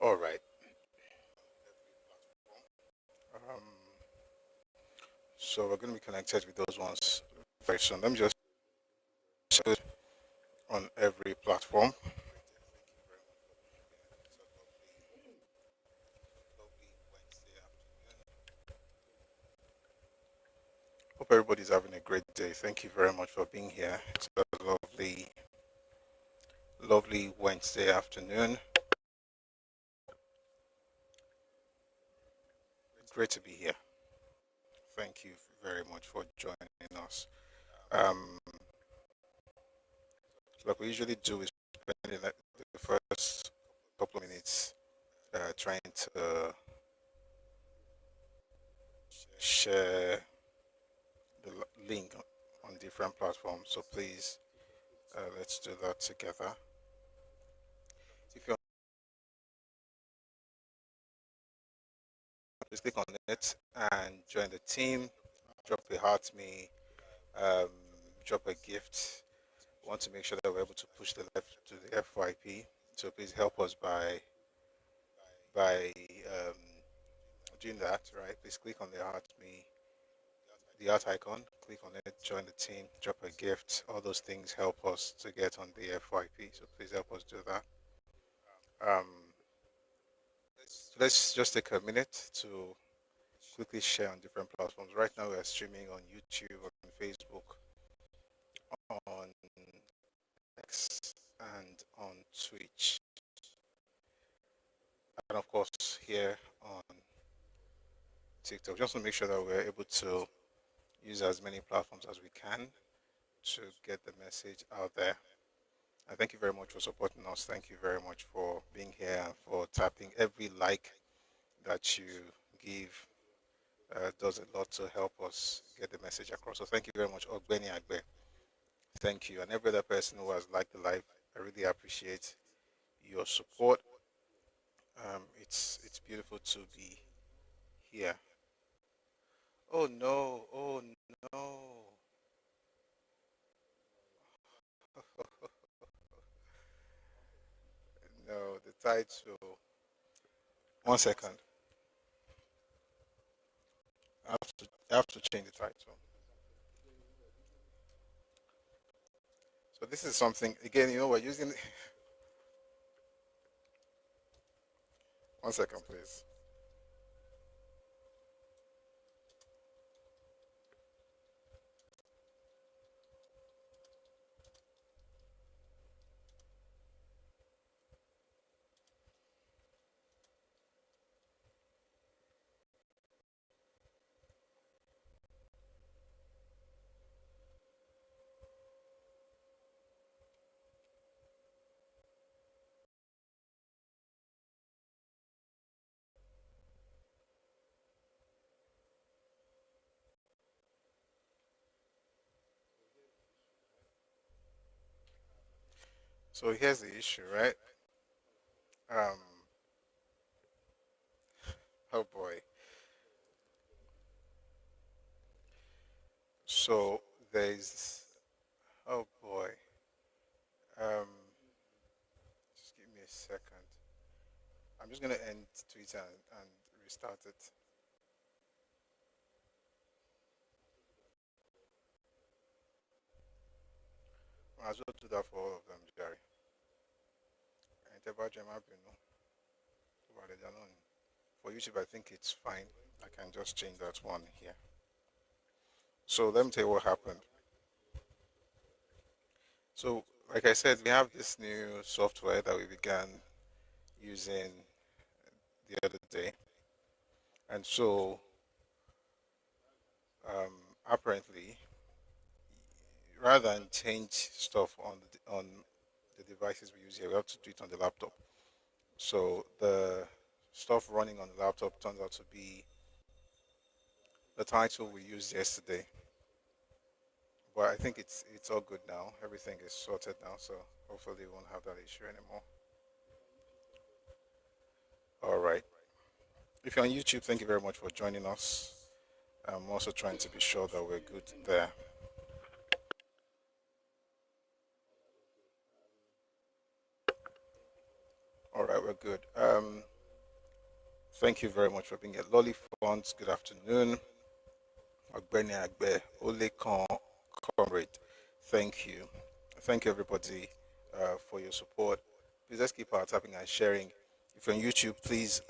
All right. Um, so we're going to be connected with those ones very soon. Let me just say on every platform. Hope everybody's having a great day. Thank you very much for being here. It's a lovely, lovely Wednesday afternoon. Great to be here. Thank you very much for joining us. Um, like we usually do is spending like the first couple of minutes trying to share the link on different platforms. So please, let's do that together. If you want, please click on it and join the team. Drop a heart me, um, drop a gift. We want to make sure that we're able to push the left to the FYP. So please help us by doing that. Right? Please click on the heart me, the art icon. Click on it. Join the team. Drop a gift. All those things help us to get on the FYP. So please help us do that. Um, let's just take a minute to quickly share on different platforms. Right now, we are streaming on YouTube, on Facebook, on X, and on Twitch, and of course here on TikTok. Just to make sure that we're able to use as many platforms as we can to get the message out there. And thank you very much for supporting us. Thank you very much for being here and for tapping every like that you give. Does a lot to help us get the message across. So thank you very much, Ogbeni Agbe. Thank you, and every other person who has liked the live. I really appreciate your support. It's beautiful to be here. Oh no! Oh no! No, the title. One second. I have to change the title. So this is something again. You know, we're using. One second, please. So here's the issue, right? Um. Oh boy. So there's. Oh boy. Um. Just give me a second. I'm just gonna end Twitter and restart it. Might as well do that for all of them, Jerry. And for YouTube, I think it's fine. I can just change that one here. So let me tell you what happened. So, like I said, we have this new software that we began using the other day, and so um, apparently, rather than change stuff on the devices we use here, we have to do it on the laptop. So the stuff running on the laptop turns out to be the title we used yesterday. But I think it's all good now. Everything is sorted now, so hopefully we won't have that issue anymore. All right. If you're on YouTube, thank you very much for joining us. I'm also trying to be sure that we're good there. All right, we're good. Thank you very much for being here. Lolly Fonts, good afternoon. Ogbeni Agbe, Olekan, Comrade, thank you. Thank you, everybody, for your support. Please let's keep our tapping and sharing. If you're on YouTube, please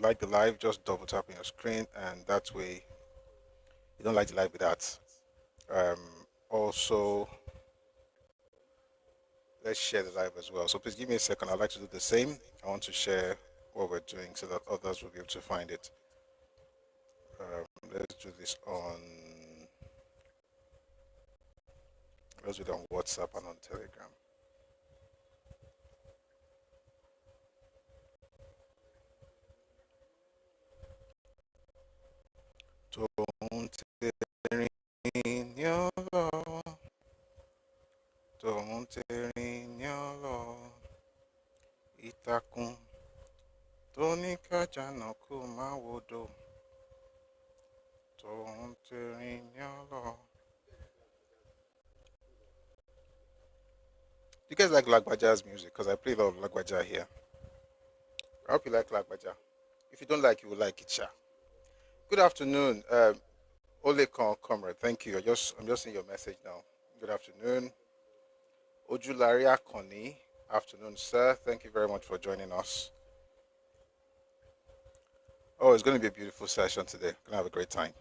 like the live, just double tap on your screen, and that way you don't like the live with that. Um, Also, let's share the live as well. So please give me a second. I'd like to do the same. I want to share what we're doing so that others will be able to find it. Let's do this on let's do it on WhatsApp and on Telegram. Tòun tẹ̀rín ní ọ̀lọ́, tòun tẹ̀rín ní ọ̀lọ́, ìtàkùn tó ní kájànàkú má wodò, tòun tẹ̀rín ní ọ̀lọ́. You guys like Lagbaja's music? Because I play a lot of Lagbaja here. I hope you like Lagbaja. If you don't like, you will like it, sha. Good afternoon, Olekan Comrade. Thank you. I'm just seeing your message now. Good afternoon. Ojulari Akoni. Afternoon, sir. Thank you very much for joining us. Oh, it's going to be a beautiful session today. Going to have a great time.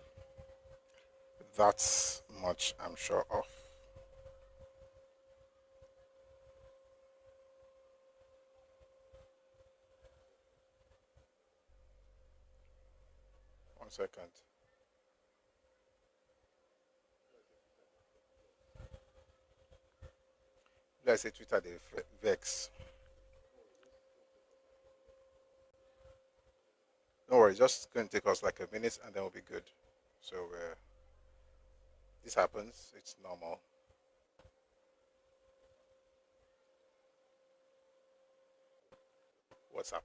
That's much I'm sure of. One second. Let's say Twitter, they vex. Don't worry, just going to take us like a minute and then we'll be good. So this happens, it's normal. What's up?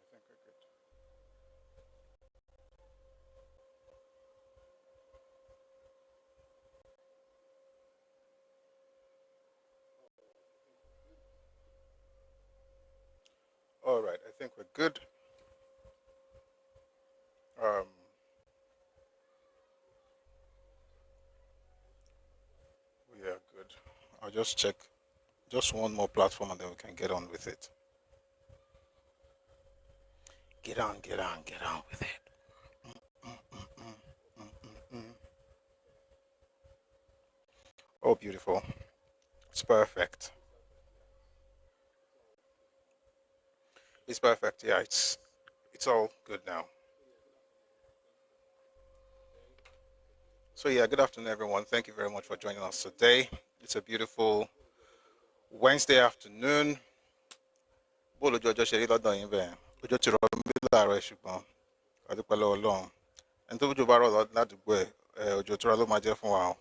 I think we're good. All right, I think we're good. Um, we are good. I'll just check just one more platform and then we can get on with it. Get on with it. Oh, beautiful. It's perfect. It's perfect. Yeah, it's all good now. So yeah, good afternoon, everyone. Thank you very much for joining us today. It's a beautiful Wednesday afternoon. Bó lójú ọjọ́ ṣe rí lọ́dọ̀ yín bẹ́ẹ̀. Ọjọ́ ti rọ̀ mí láàárọ̀ ẹ̀ ṣùgbọ́n a dúpẹ́ lọ́wọ́ Ọlọ́run. Ẹni tó bójú bá rọ̀ ládùúgbò ẹ̀ òjò tó rọ̀ ló máa jẹ́ fún wa o.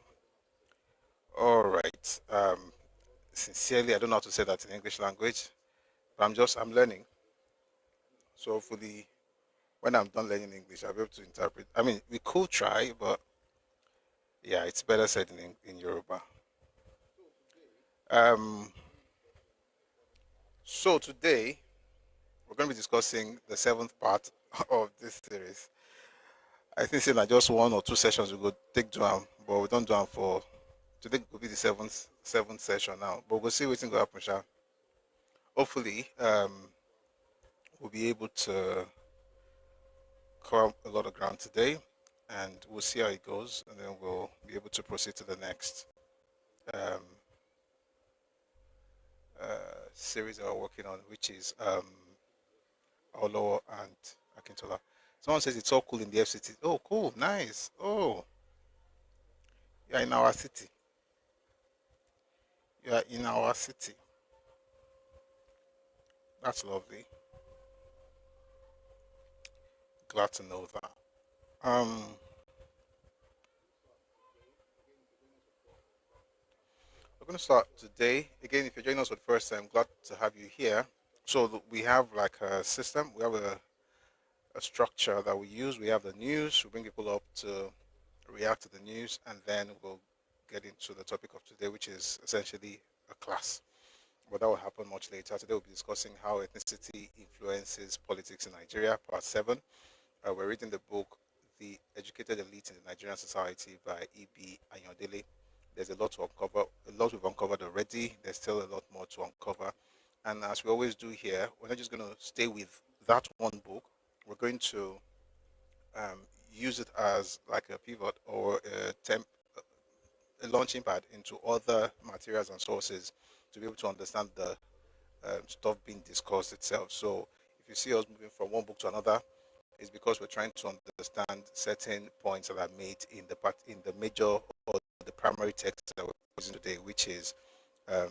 All right. Sincerely, I don't know how to say that in English language, but I'm learning. So hopefully, when I'm done learning English, I'll be able to interpret. I mean, we could try, but yeah, it's better said in Yoruba. Um, so today we're going to be discussing the seventh part of this series. I think saying that just one or two sessions we go take down, but we don't do them for today. Will be the seventh session now, but we'll see what's going to happen. Sha. Hopefully, we'll be able to cover a lot of ground today, and we'll see how it goes, and then we'll be able to proceed to the next um, series that we're working on, which is Olowo and Akintola. Someone says it's all cool in the FCT. Oh, cool, nice. Oh, you're in our city. You're in our city. That's lovely. Glad to know that. Um, we're going to start today. Again, if you're joining us for the first time, glad to have you here. So we have like a system. We have a structure that we use. We have the news. We bring people up to react to the news, and then we'll get into the topic of today, which is essentially a class. But that will happen much later. Today we'll be discussing how ethnicity influences politics in Nigeria, part 7. We're reading the book The Educated Elite in the Nigerian Society by E.B. Ayondele. There's a lot to uncover, a lot we've uncovered already. There's still a lot more to uncover. And as we always do here, we're not just going to stay with that one book. We're going to um, use it as like a pivot or a launching pad into other materials and sources to be able to understand the stuff being discussed itself. So if you see us moving from one book to another, it's because we're trying to understand certain points that are made in the part in the major or the primary text that we're using today, which is um,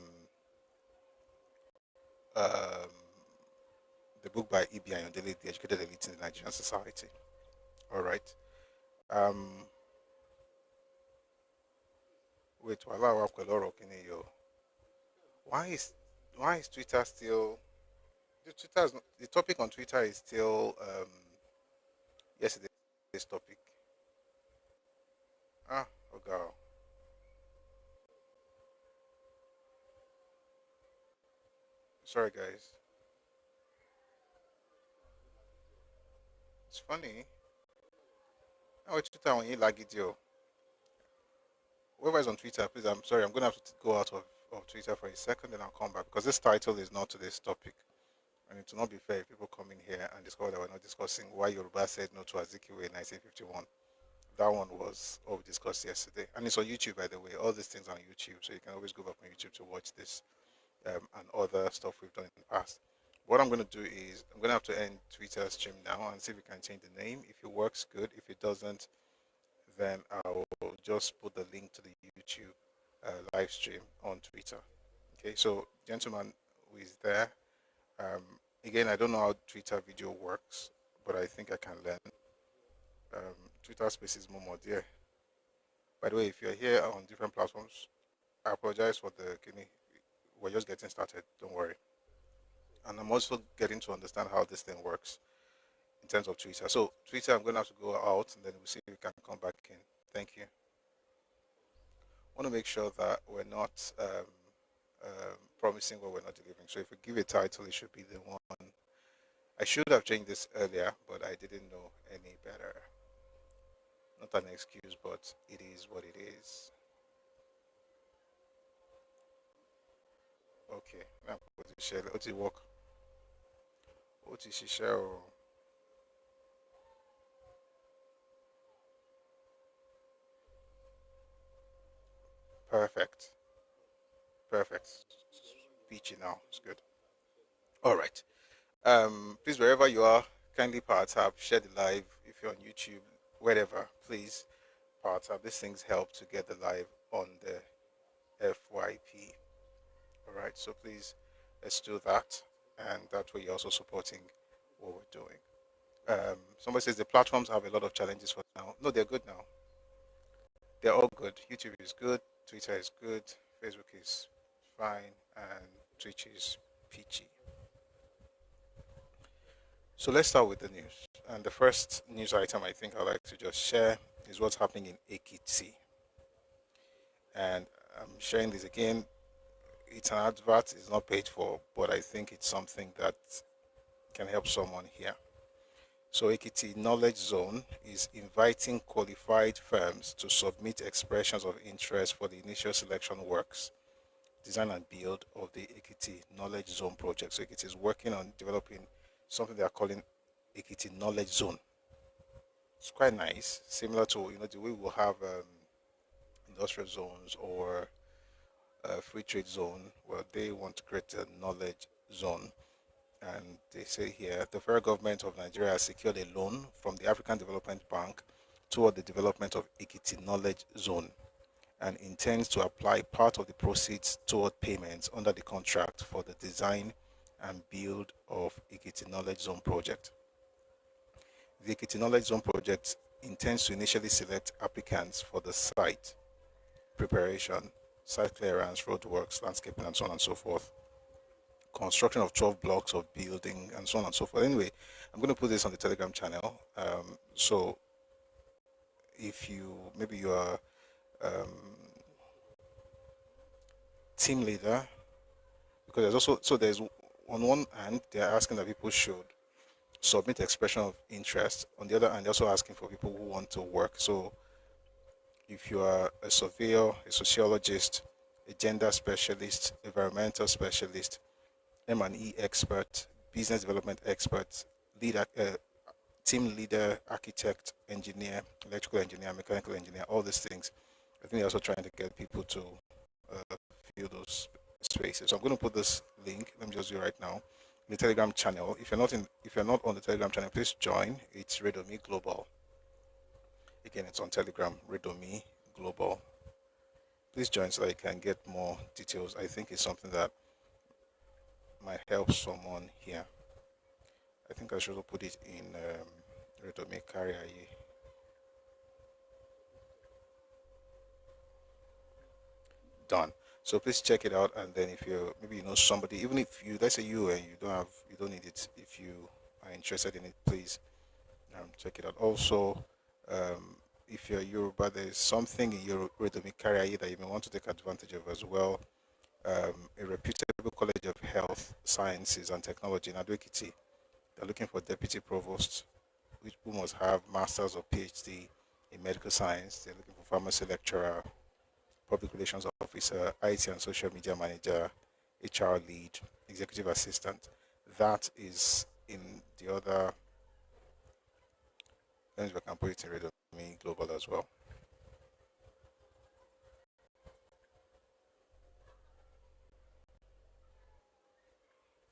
um, the book by E.B. Ayondele, The Educated Elite in the Nigerian Society. All right. Um, wait, why is why is Twitter still the topic on Twitter is still yesterday's topic. Ah, oh god. Sorry guys. It's funny. Oh, it's Twitter when you like it, yo. Whoever is on Twitter, please. I'm sorry. I'm gonna have to go out of Twitter for a second, then I'll come back because this title is not today's topic, and it will not be fair if people come in here and discover that we're not discussing why Yoruba said no to Azikiwe in 1951. That one was what we discussed yesterday, and it's on YouTube, by the way. All these things are on YouTube, so you can always go back on YouTube to watch this and other stuff we've done in the past. What I'm going to do is I'm going to have to end Twitter stream now and see if we can change the name. If it works, good. If it doesn't, then I will just put the link to the YouTube live stream on Twitter. Okay, so gentleman who is there, um, again, I don't know how Twitter video works, but I think I can learn. Twitter Spaces Momo there. By the way, if you're here on different platforms, I apologize for the kidney. We're just getting started. Don't worry. And I'm also getting to understand how this thing works in terms of Twitter. So Twitter, I'm going to have to go out and then we'll see if we can come back in. Thank you. I want to make sure that we're not promising what we're not delivering. So if we give a title, it should be the one. I should have changed this earlier, but I didn't know any better. Not an excuse, but it is what it is. Okay. Now, what did work? What is share? Perfect. Perfect. Peachy now. It's good. All right. Please, wherever you are, kindly power tap, share the live. If you're on YouTube, wherever, please power tap. These things help to get the live on the FYP. All right. So please, let's do that, and that way you're also supporting what we're doing. Somebody says the platforms have a lot of challenges for now. No, they're good now. They're all good. YouTube is good. Twitter is good. Facebook is fine, and Twitch is peachy. So let's start with the news. And the first news item I think I'd like to just share is what's happening in Ekiti. And I'm sharing this again. It's an advert, it's not paid for, but I think it's something that can help someone here. So Ekiti Knowledge Zone is inviting qualified firms to submit expressions of interest for the initial selection works, design and build of the Ekiti Knowledge Zone project. So Ekiti is working on developing something they are calling Ekiti Knowledge Zone. It's quite nice, similar to the way we'll have industrial zones or free trade zone. Well, they want to create a knowledge zone, and they say here the federal government of Nigeria has secured a loan from the African Development Bank toward the development of Ekiti Knowledge Zone and intends to apply part of the proceeds toward payments under the contract for the design and build of Ekiti Knowledge Zone project. the Ekiti Knowledge Zone project intends to initially select applicants for the site preparation, site clearance, roadworks, landscaping, and so on and so forth. Construction of 12 blocks of building, and so on and so forth. Anyway, I'm going to put this on the Telegram channel. So if maybe you are team leader, because there's also, so there's, on one hand, they're asking that people should submit expression of interest. On the other hand, they're also asking for people who want to work. So if you are a surveyor, a sociologist, a gender specialist, environmental specialist, M&E expert, business development expert, team leader, architect, engineer, electrical engineer, mechanical engineer, all these things, I think they're also trying to get people to fill those spaces. So I'm going to put this link. Let me just do it right now. In the Telegram channel. If you're not on the Telegram channel, please join. It's Redomi Global. Again, it's on Telegram, Redomi Global. Please join so that you can get more details. I think it's something that might help someone here. I think I should also put it in Redomi Kariaye. Done. So please check it out, and then if you maybe you know somebody, even if you, let's say you and you don't need it, if you are interested in it, please check it out. Also, if you're Yoruba, there's something in your Redomi Kariaye that you may want to take advantage of as well. A reputable College of Health Sciences and Technology in Ado-Ekiti. They're looking for deputy provost, who must have masters or PhD in medical science. They're looking for pharmacy lecturer, public relations officer, IT and social media manager, HR lead, executive assistant. That is in the other. Let me see if I can put it in Redomi Global as well.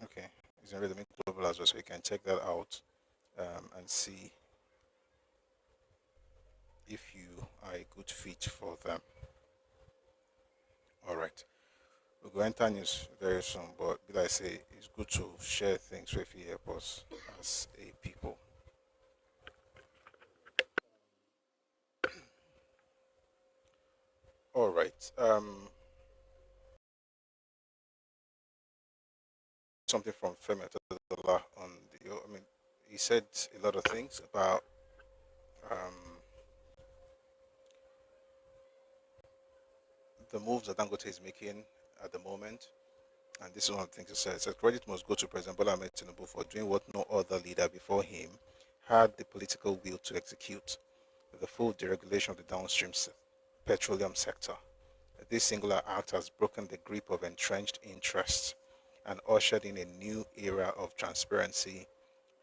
Okay, it's in Redomi Global as well, so you can check that out and see if you are a good fit for them. All right, we'll go enter news very soon, but like I say, it's good to share things with you help us as a people. All right. Something from Femi Otedola on the. I mean, he said a lot of things about the moves that Dangote is making at the moment. And this is one of the things he said. He said credit must go to President Bola Ahmed Tinubu for doing what no other leader before him had the political will to execute: the full deregulation of the downstream petroleum sector. This singular act has broken the grip of entrenched interests and ushered in a new era of transparency,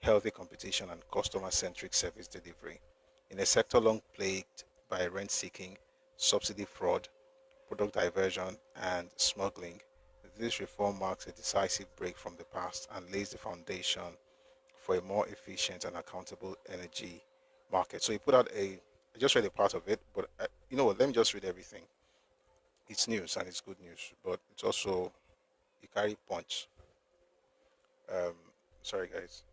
healthy competition, and customer-centric service delivery. In a sector long plagued by rent-seeking, subsidy fraud, product diversion, and smuggling, this reform marks a decisive break from the past and lays the foundation for a more efficient and accountable energy market. So he put out I just read a part of it, but you know what, let me just read everything. It's news and it's good news, but it's also, you carry punch. Sorry guys.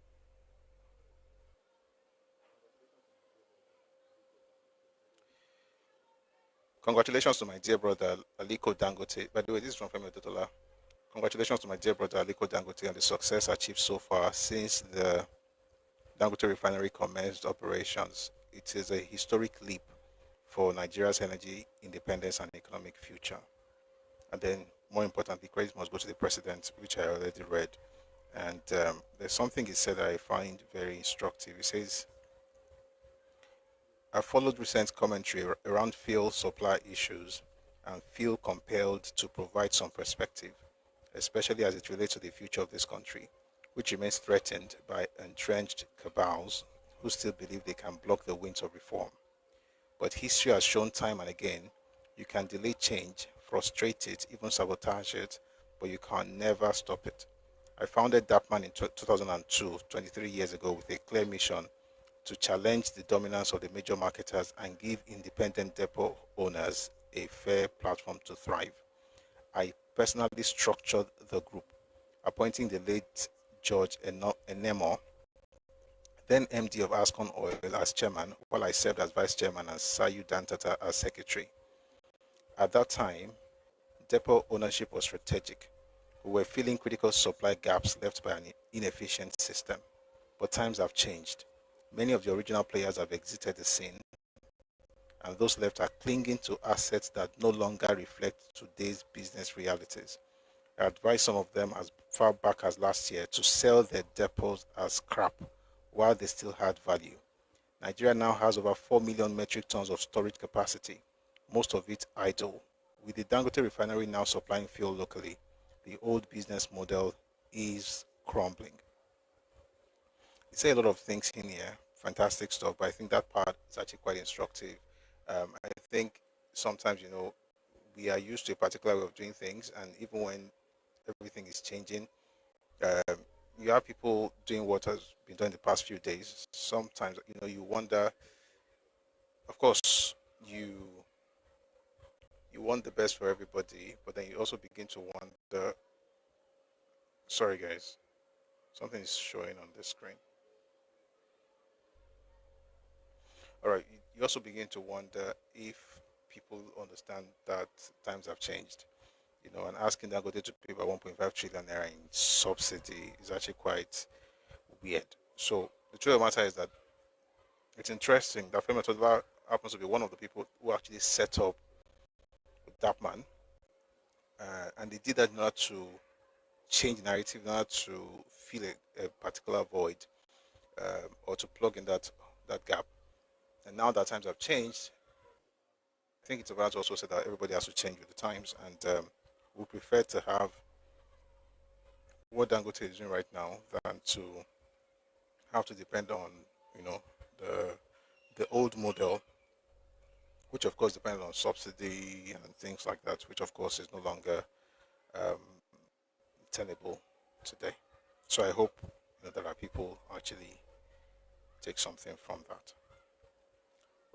Congratulations to my dear brother Aliko Dangote. By the way, this is from Femi Otedola. Congratulations to my dear brother Aliko Dangote on the success achieved so far since the Dangote refinery commenced operations. It is a historic leap for Nigeria's energy independence and economic future. And then, more importantly, credit must go to the president, which I already read. And there's something he said that I find very instructive. He says, I followed recent commentary around fuel supply issues and feel compelled to provide some perspective, especially as it relates to the future of this country, which remains threatened by entrenched cabals who still believe they can block the winds of reform. But history has shown time and again, you can delay change, frustrate it, even sabotage it, but you can never stop it. I founded DAPMAN in 2002, 23 years ago, with a clear mission to challenge the dominance of the major marketers and give independent depot owners a fair platform to thrive. I personally structured the group, appointing the late George Enemo then MD of Ascon Oil as chairman, while I served as vice chairman and Sayu Dantata as secretary. At that time, depot ownership was strategic. We were filling critical supply gaps left by an inefficient system. But times have changed. Many of the original players have exited the scene, and those left are clinging to assets that no longer reflect today's business realities. I advised some of them as far back as last year to sell their depots as scrap while they still had value. Nigeria now has over 4 million metric tons of storage capacity, most of it idle. With the Dangote refinery now supplying fuel locally, the old business model is crumbling. You say a lot of things in here, fantastic stuff, but I think that part is actually quite instructive. I think sometimes, we are used to a particular way of doing things, and even when everything is changing, um, you have people doing what has been done in the past few days. Sometimes, you wonder, of course, you want the best for everybody, but then you also begin to wonder, sorry guys, something is showing on the screen. All right, you also begin to wonder if people understand that times have changed. And asking Dangote to pay by 1.5 trillion naira in subsidy is actually quite weird. So the truth of the matter is that it's interesting that Femi Todola happens to be one of the people who actually set up Dapman, and they did that in order to change the narrative, in order to fill a particular void, or to plug in that gap. And now that times have changed, I think it's about to also say that everybody has to change with the times, and we prefer to have what Dangote is doing right now than to have to depend on, the old model, which of course depends on subsidy and things like that, which of course is no longer um, tenable today. So I hope there are people actually take something from that.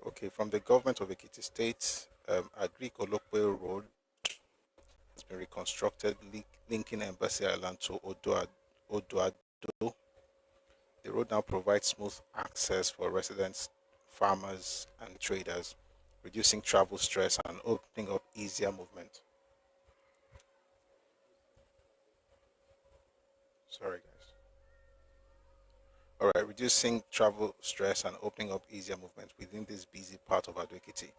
Okay, from the government of Ekiti State, Agric Olokwe Road has been reconstructed, linking Embassy Island to Odoado. The road now provides smooth access for residents, farmers, and traders, reducing travel stress and opening up easier movement. Sorry, guys. All right, reducing travel stress and opening up easier movement within this busy part of Adwekiti.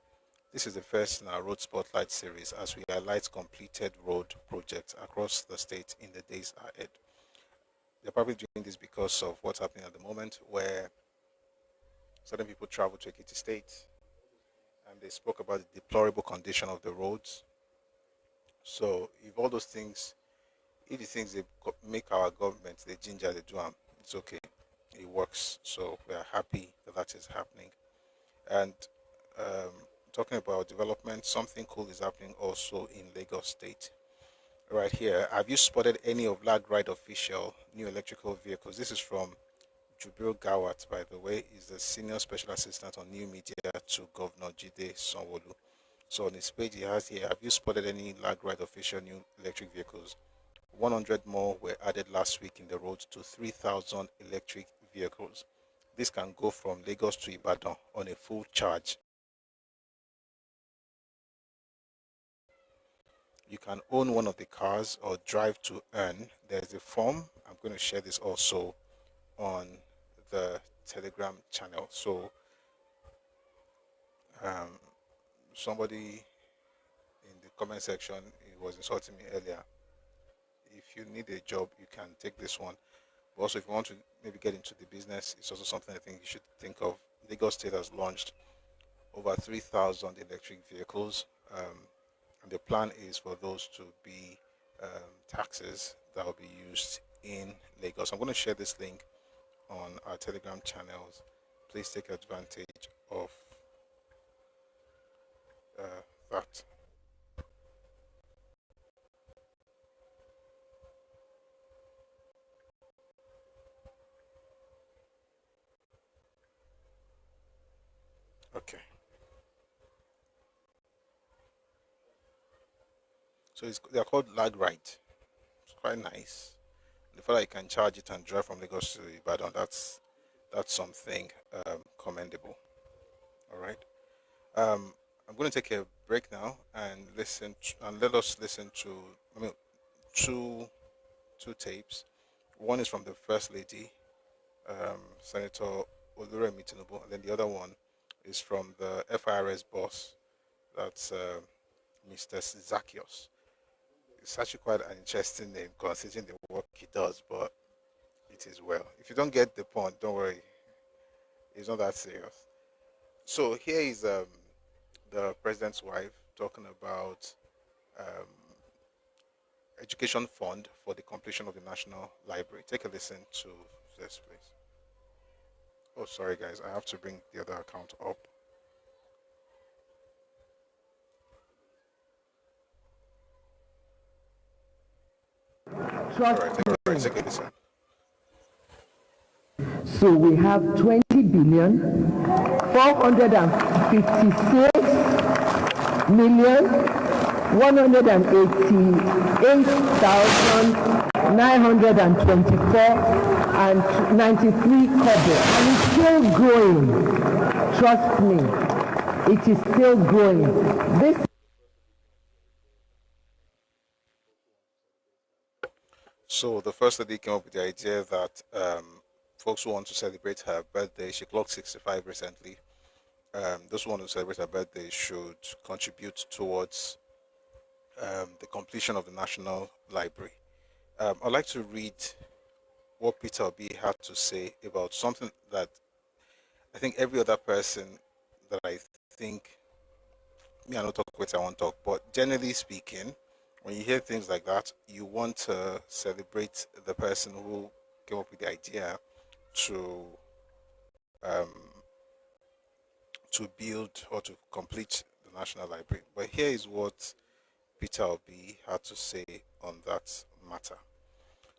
This is the first in our Road Spotlight series as we highlight completed road projects across the state in the days ahead. They're probably doing this because of what's happening at the moment, where certain people travel to Ekiti State and they spoke about the deplorable condition of the roads. So if all those things, if the things they make our government, the ginger, they do them, it's okay. It works. So we are happy that that is happening. And um, talking about development, something cool is happening also in Lagos State. Right here, have you spotted any of Lag Ride official new electrical vehicles? This is from Jubil Gawat, by the way, is the senior special assistant on new media to Governor Jide Sanwo-Olu. So on his page, he has here, have you spotted any Lag Ride official new electric vehicles? 100 more were added last week in the road to 3,000 electric vehicles. This can go from Lagos to Ibadan on a full charge. You can own one of the cars or drive to earn. There's a form. I'm going to share this also on the Telegram channel. So um, somebody in the comment section, he was insulting me earlier. If you need a job, you can take this one. But also, if you want to maybe get into the business, it's also something I think you should think of. Lagos State has launched over 3,000 electric vehicles, and the plan is for those to be taxes that will be used in Lagos. I'm going to share this link on our Telegram channels. Please take advantage of that. Okay. So they're called lag ride. It's quite nice. The fact that you can charge it and drive from Lagos to Ibadan, that's That's something commendable. All right. Um, I'm going to take a break now and and let us listen to, I mean, two two tapes. One is from the First Lady, Senator Oluremi Tinubu, and then the other one is from the FIRS boss, that's Mr. Zacchaeus. It's actually quite an interesting name considering the work he does, but it is well. If you don't get the point, don't worry, it's not that serious. So here is the president's wife talking about um, education fund for the completion of the National Library. Take a listen to this, please. Oh, sorry, guys. I have to bring the other account up. Trust All right, take a listen. So we have 20 billion 456 million 188,924 and 93 kobo, and it's still growing. Trust me, it is still growing. This So the first lady came up with the idea that folks who want to celebrate her birthday, she clocked 65 recently. Those who want to celebrate her birthday should contribute towards the completion of the National Library. I'd like to read what Peter B had to say about something that I think every other person that I think, me, I don't talk what I want to talk, but generally speaking, when you hear things like that, you want to celebrate the person who came up with the idea to um, to build or to complete the National Library. But here is what Peter Obi had to say on that matter.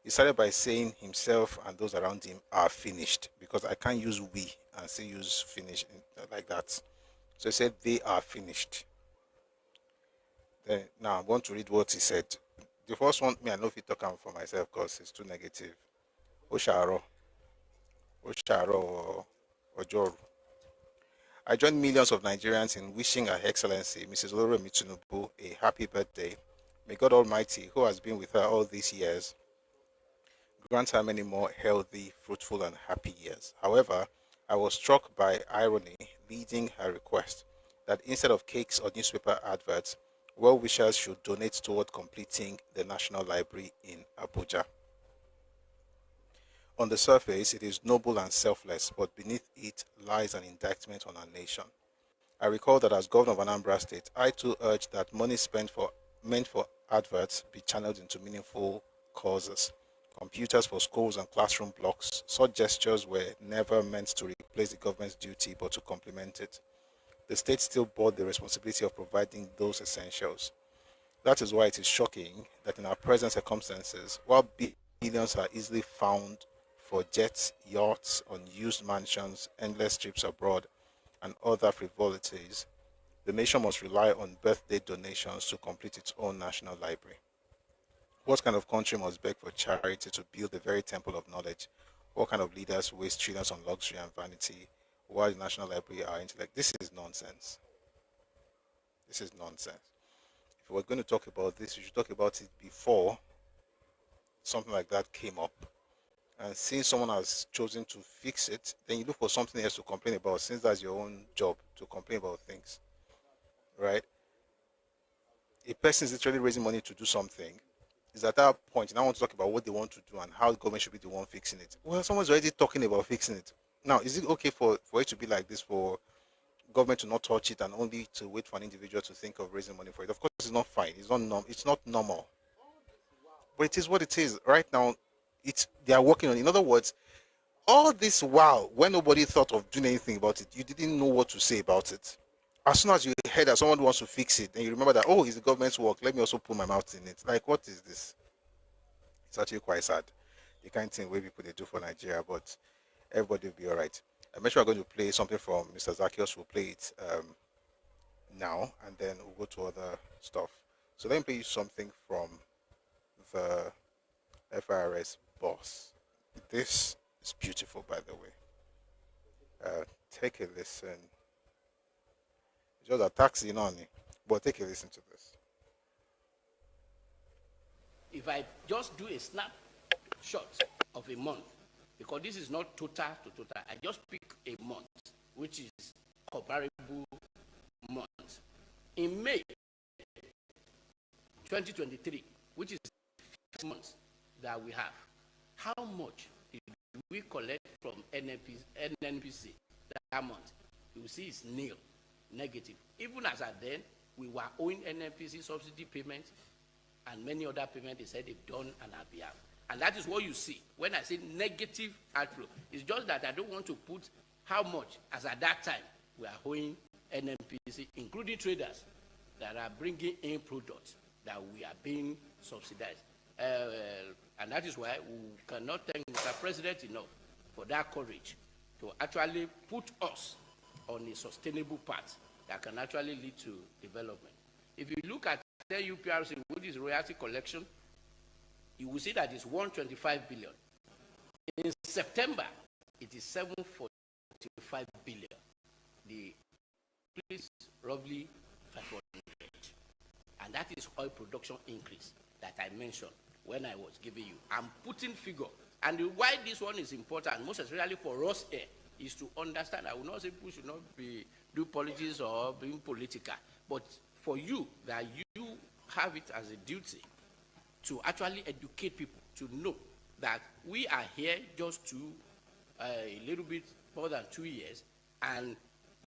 He started by saying himself and those around him are finished, because I can't use we and still use finish like that. So he said they are finished. Then now I'm going to read what he said. The first one, me, I know if you talk for myself because it's too negative. Osharo, Osharo, Ojoru. I join millions of Nigerians in wishing Her Excellency Mrs. Oloremi Tinubu a happy birthday. May God Almighty, who has been with her all these years, grant her many more healthy, fruitful, and happy years. However, I was struck by irony leading her request that instead of cakes or newspaper adverts, well wishers should donate toward completing the National Library in Abuja. On the surface, it is noble and selfless, but beneath it lies an indictment on our nation. I recall that as governor of Anambra State, I too urged that money meant for adverts be channeled into meaningful causes. Computers for schools and classroom blocks. Such gestures were never meant to replace the government's duty but to complement it. The state still bore the responsibility of providing those essentials. That is why it is shocking that in our present circumstances, while billions are easily found for jets, yachts, unused mansions, endless trips abroad, and other frivolities, the nation must rely on birthday donations to complete its own national library. What kind of country must beg for charity to build the very temple of knowledge? What kind of leaders waste trillions on luxury and vanity while the National Library are intellect? This is nonsense. This is nonsense. If we're going to talk about this, we should talk about it before something like that came up. And since someone has chosen to fix it, then you look for something else to complain about, since that's your own job to complain about things, right? A person is literally raising money to do something. Is at that point, and I want to talk about what they want to do and how the government should be the one fixing it. Well, someone's already talking about fixing it. Now, is it okay for it to be like this, for government to not touch it and only to wait for an individual to think of raising money for it? Of course, it's not fine. It's not normal. But it is what it is. Right now, it's they are working on it. In other words, all this while, when nobody thought of doing anything about it, you didn't know what to say about it. As soon as you heard that someone wants to fix it, then you remember that, oh, it's the government's work. Let me also put my mouth in it. Like, what is this? It's actually quite sad. The kind of thing where people they do for Nigeria, but everybody will be all right. I'm sure I'm going to play something from Mr. Zacchaeus. We'll play it now, and then we'll go to other stuff. So let me play you something from the FIRS boss. This is beautiful, by the way. Take a listen. Just a taxi, no, but take a listen to this. If I just do a snapshot of a month, because this is not total to total, I just pick a month, which is comparable month. In May 2023, which is the month that we have, how much did we collect from NNPC that month? You will see it's nil, negative. Even as at then, we were owing NNPC subsidy payments and many other payments they said they've done on our behalf. And that is what you see when I say negative outflow. It's just that I don't want to put how much, as at that time, we are owing NNPC, including traders that are bringing in products that we are being subsidized. And that is why we cannot thank Mr. President enough for that courage to actually put us on a sustainable path that can actually lead to development. If you look at the UPRC, which is royalty collection, you will see that it's 125 billion. In September, it is 745 billion. The increase roughly 500. And that is oil production increase that I mentioned when I was giving you. I'm putting figure. And why this one is important, most especially for us here, is to understand. I will not say people should not do politics or being political, but for you, that you have it as a duty to actually educate people to know that we are here just to a little bit more than 2 years, and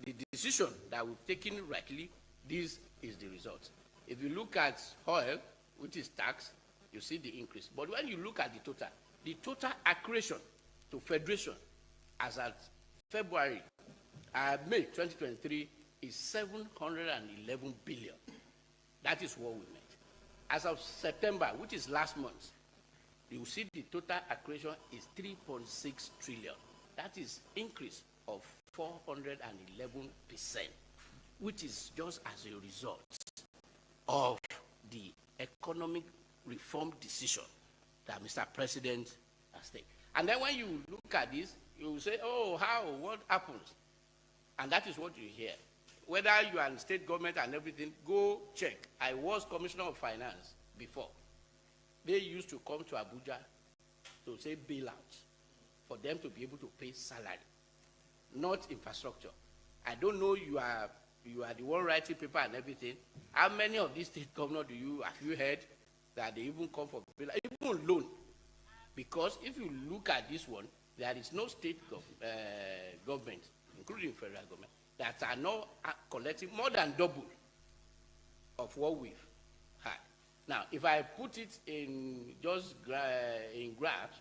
the decision that we've taken rightly, this is the result. If you look at oil, which is tax, you see the increase. But when you look at the total accretion to federation as at May 2023 is 711 billion. That is what we made. As of September, which is last month, you see the total accretion is 3.6 trillion. That is increase of 411%, which is just as a result of the economic reform decision that Mr. President has taken. And then when you look at this, you will say, oh, how, what happens? And that is what you hear. Whether you are in state government and everything, go check. I was Commissioner of Finance before. They used to come to Abuja to say bailout for them to be able to pay salary, not infrastructure. I don't know, you are the one writing paper and everything. How many of these state governors have you heard that they even come for bailout, even loan? Because if you look at this one, there is no state government, including federal government, that are now collecting more than double of what we've had. Now, if I put it in just in graphs,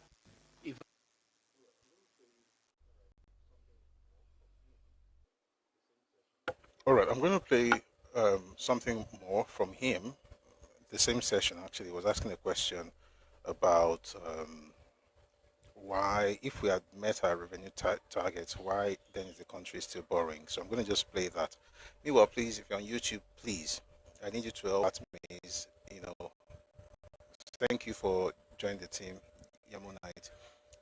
All right, I'm going to play something more from him. The same session, actually, was asking a question about why, if we had met our revenue targets, why then is the country still borrowing? So I'm going to just play that. Meanwhile, please, if you're on YouTube, please, I need you to help me. Thank you for joining the team, Yamonite.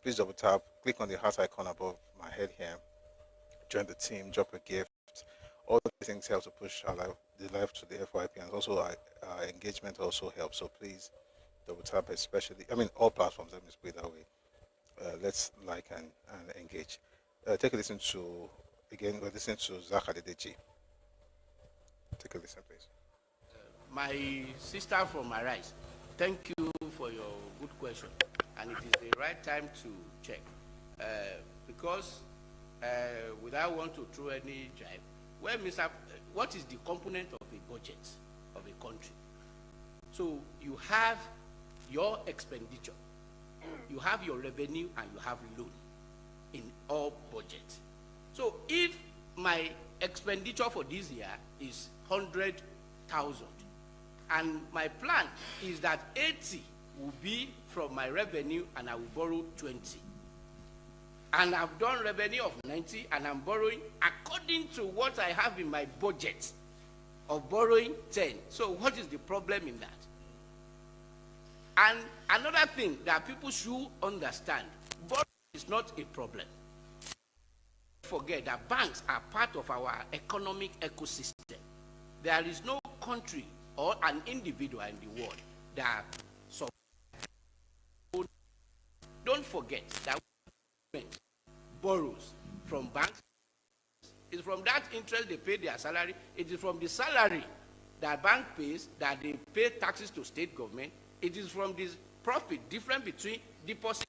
Please double tap, click on the heart icon above my head here, join the team, drop a gift. All these things help to push the life to the FYP, and also our engagement also helps. So please double tap, especially, all platforms, let me put it that way. Let's like and engage. Take a listen to, again, we're listening to Zach Adedeji. Take a listen, please. My sister from Arise, thank you for your good question. And it is the right time to check. Because without want to throw any jibe, what is the component of a budget of a country? So you have your expenditure, you have your revenue, and you have loan in all budgets. So if my expenditure for this year is 100,000, and my plan is that 80 will be from my revenue and I will borrow 20. And I've done revenue of 90 and I'm borrowing according to what I have in my budget of borrowing 10. So what is the problem in that? And another thing that people should understand, borrowing is not a problem. forget that banks are part of our economic ecosystem. There is no country or an individual in the world that don't forget that government borrows from banks. It's from that interest they pay their salary. It is from the salary that bank pays that they pay taxes to state government. It is from this profit difference between deposit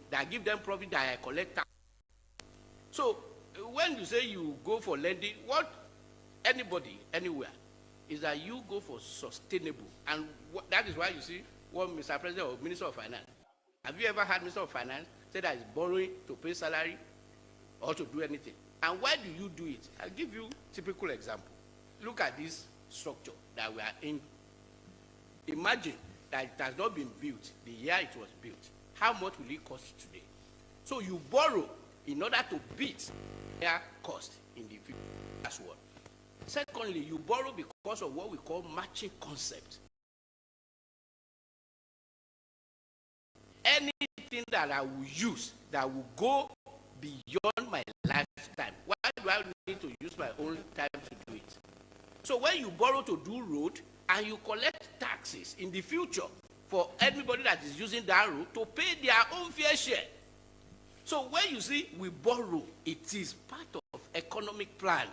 that give them profit that I collect tax. So when you say you go for lending, what anybody anywhere is that you go for sustainable, and that is why you see what Mr. President or Minister of Finance. Have you ever had Minister of Finance say that he's borrowing to pay salary or to do anything? And why do you do it? I'll give you a typical example. Look at this structure that we are in. Imagine that it has not been built the year it was built. How much will it cost today? So you borrow in order to beat their cost in the future. That's one. Secondly, you borrow because of what we call matching concept. Anything that I will use that will go beyond my lifetime, why do I need to use my own time to do it? So when you borrow to do road and you collect taxes in the future for everybody that is using that road to pay their own fair share. So when you see we borrow, it is part of economic plan.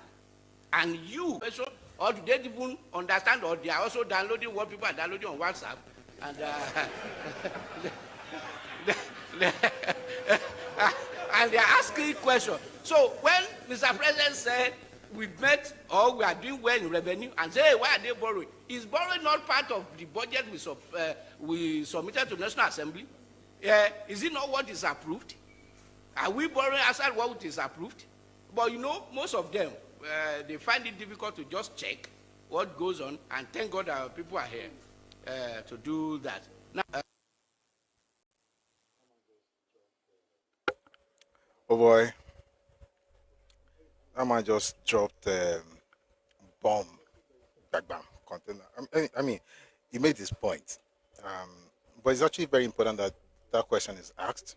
And you, or do they even understand, or they are also downloading what people are downloading on WhatsApp, and and they are asking questions. So when Mr. President said we've met or we are doing well in revenue, and say, hey, why are they borrowing? Is borrowing not part of the budget we submitted to National Assembly? Is it not what is approved? Are we borrowing outside what is approved? But you know, most of them, they find it difficult to just check what goes on, and thank God our people are here to do that. Now, oh boy, I might just dropped bomb, bam, bam, container. I mean, he made his point, but it's actually very important that that question is asked.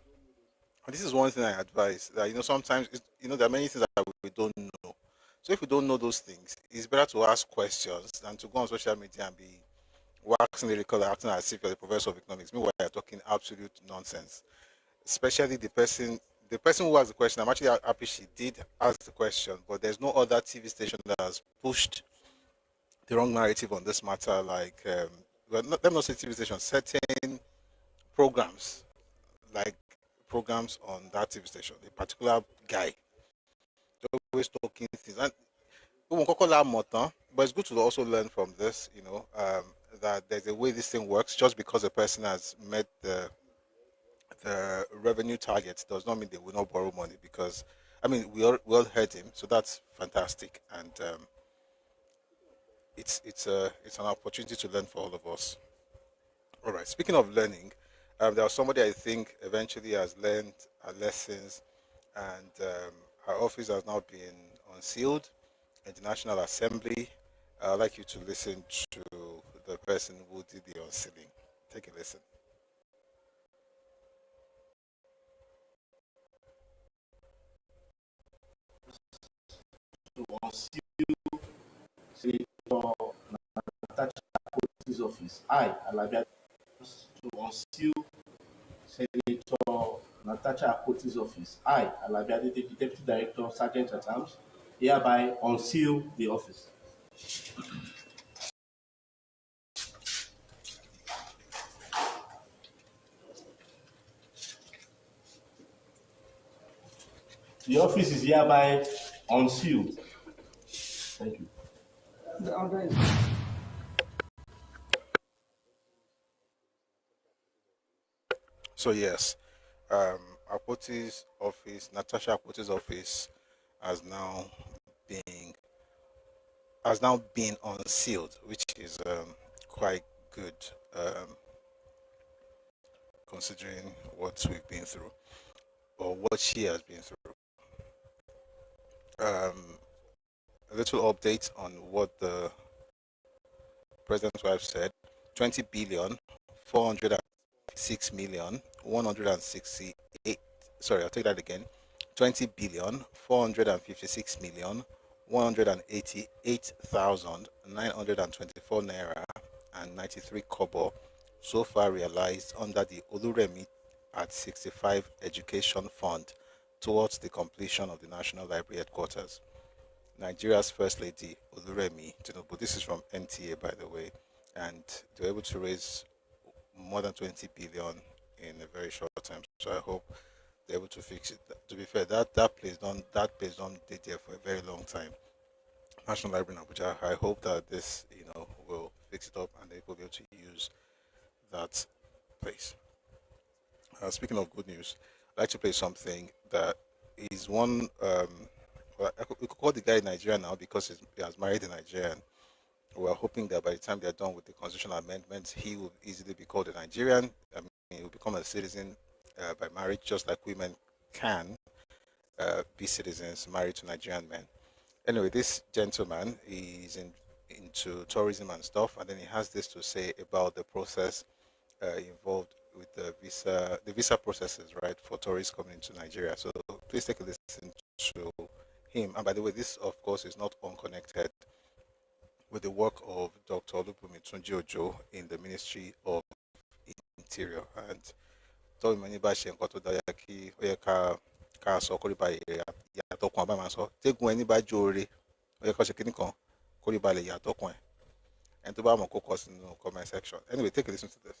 And this is one thing I advise that sometimes there are many things that we don't know. So if we don't know those things, it's better to ask questions than to go on social media and be waxing lyrical, acting as if you're the professor of economics. Meanwhile, you're talking absolute nonsense. Especially the person who asked the question. I'm actually happy she did ask the question, but there's no other TV station that has pushed the wrong narrative on this matter. Like, let me not say TV station, certain programs, like programs on that TV station. A particular guy always talking things, and we won't call that motor, but it's good to also learn from this. That there's a way this thing works. Just because a person has met the revenue targets does not mean they will not borrow money, because we all heard him, so that's fantastic, and it's an opportunity to learn for all of us. All right, speaking of learning, there was somebody I think eventually has learned her lessons, and her office has now been unsealed in the National Assembly. I'd like you to listen to the person who did the unsealing. Take a listen. To unseal Senator Natasha Akpoti's office. I, Alabia, to unseal Senator Natasha Akpoti's office. I, Alabia, the Deputy Director, Sergeant at Arms, hereby unseal the office. The office is hereby unsealed. Thank you. The order is. So yes, Akpoti's office, Natasha Akpoti's office, has now been unsealed, which is quite good, considering what we've been through, or what she has been through. A little update on what the president's wife said: 20 billion, 406 million, 168. Sorry, I'll take that again. 20,456,188,924 naira and 93 kobo so far realized under the Oluremi at 65 Education Fund towards the completion of the National Library headquarters. Nigeria's First Lady Oluremi Tinubu, this is from NTA by the way, and they were able to raise more than 20 billion in a very short time. So I hope they're able to fix it. To be fair, that place don't did there for a very long time. National Library in Abuja. I hope that this will fix it up and they will be able to use that place. Speaking of good news, I'd like to play something that is one. Well, we could call the guy Nigerian now because he has married a Nigerian. We're hoping that by the time they're done with the constitutional amendments, he will easily be called a Nigerian. I mean, he will become a citizen by marriage, just like women can be citizens married to Nigerian men. Anyway, this gentleman is into tourism and stuff, and then he has this to say about the process involved with the visa processes, right, for tourists coming into Nigeria. So please take a listen to him. And by the way, this of course is not unconnected with the work of Dr. Olubunmi Tunji-Ojo in the Ministry of Interior. And told me bá ṣe nǹkan tó dára kí ó yẹ ká sọ kórìíba ìyàtọ̀ kan bá máa sọ tẹ́gun ẹni bá jóore ó yẹ ká ṣe kíní kan kórìíba lè yàtọ̀ kan ẹ̀ ẹni tó bá mọ̀ kó kọ sínú comment section. Anyway, take a listen to this.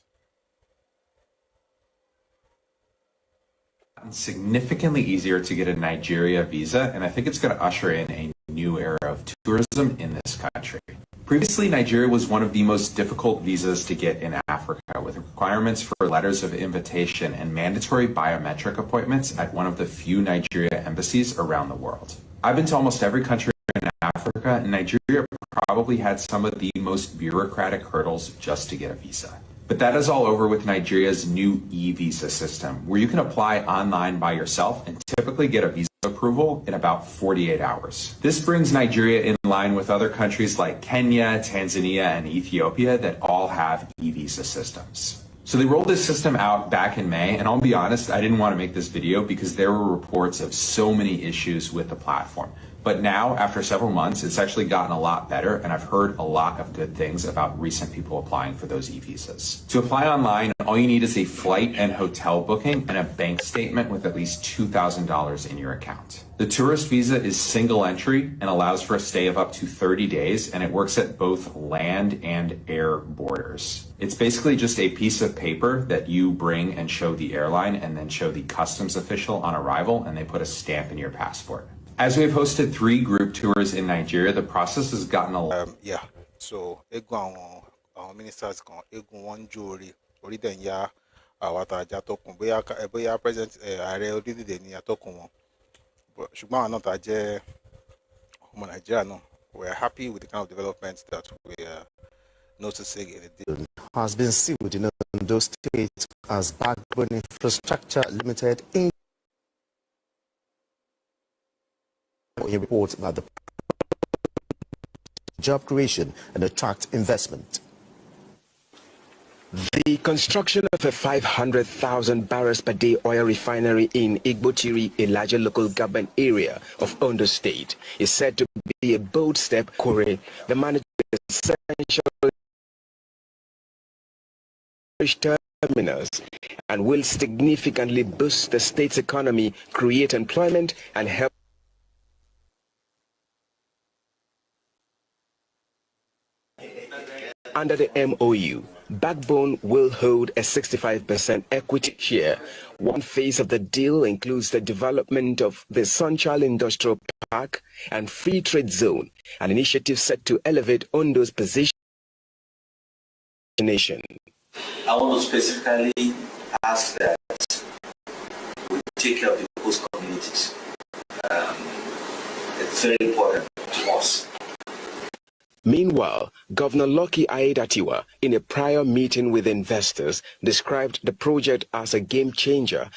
Significantly easier to get a Nigeria visa, and I think it's going to usher in a new era of tourism in this country. Previously, Nigeria was one of the most difficult visas to get in Africa, with requirements for letters of invitation and mandatory biometric appointments at one of the few Nigeria embassies around the world. I've been to almost every country in Africa, and Nigeria probably had some of the most bureaucratic hurdles just to get a visa. But that is all over with Nigeria's new e-visa system, where you can apply online by yourself and typically get a visa approval in about 48 hours. This brings Nigeria in line with other countries like Kenya, Tanzania, and Ethiopia that all have e-visa systems. So they rolled this system out back in May, and I'll be honest, I didn't want to make this video because there were reports of so many issues with the platform. But now, after several months, it's actually gotten a lot better, and I've heard a lot of good things about recent people applying for those e-visas. To apply online, all you need is a flight and hotel booking and a bank statement with at least $2,000 in your account. The tourist visa is single entry and allows for a stay of up to 30 days, and it works at both land and air borders. It's basically just a piece of paper that you bring and show the airline and then show the customs official on arrival, and they put a stamp in your passport. As we have hosted 3 group tours in Nigeria, the process has gotten a lot. So our ministers can one jury or then our jatokun boya present are orílẹ̀-èdè ní atọ́kùn wọn. But ṣùgbọ́n àwọn náà jẹ́ ọmọ Nigeria náà, we are happy with the kind of developments that we are noticing in the has been sued in Ondo State as Backbone Infrastructure Limited in reports about the job creation and attract investment. The construction of a 500,000 barrels per day oil refinery in Igbotiri, a larger local government area of Ondo State, is said to be a bold step. Kore, the manager of essential terminals, and will significantly boost the state's economy, create employment, and help. Under the MOU, Backbone will hold a 65% equity share. One phase of the deal includes the development of the Sunchild Industrial Park and Free Trade Zone, an initiative set to elevate Ondo's position in the nation. I want to specifically ask that we take care of the host communities. It's very important to us. Meanwhile, Governor Lucky Aiyedatiwa, in a prior meeting with investors, described the project as a game changer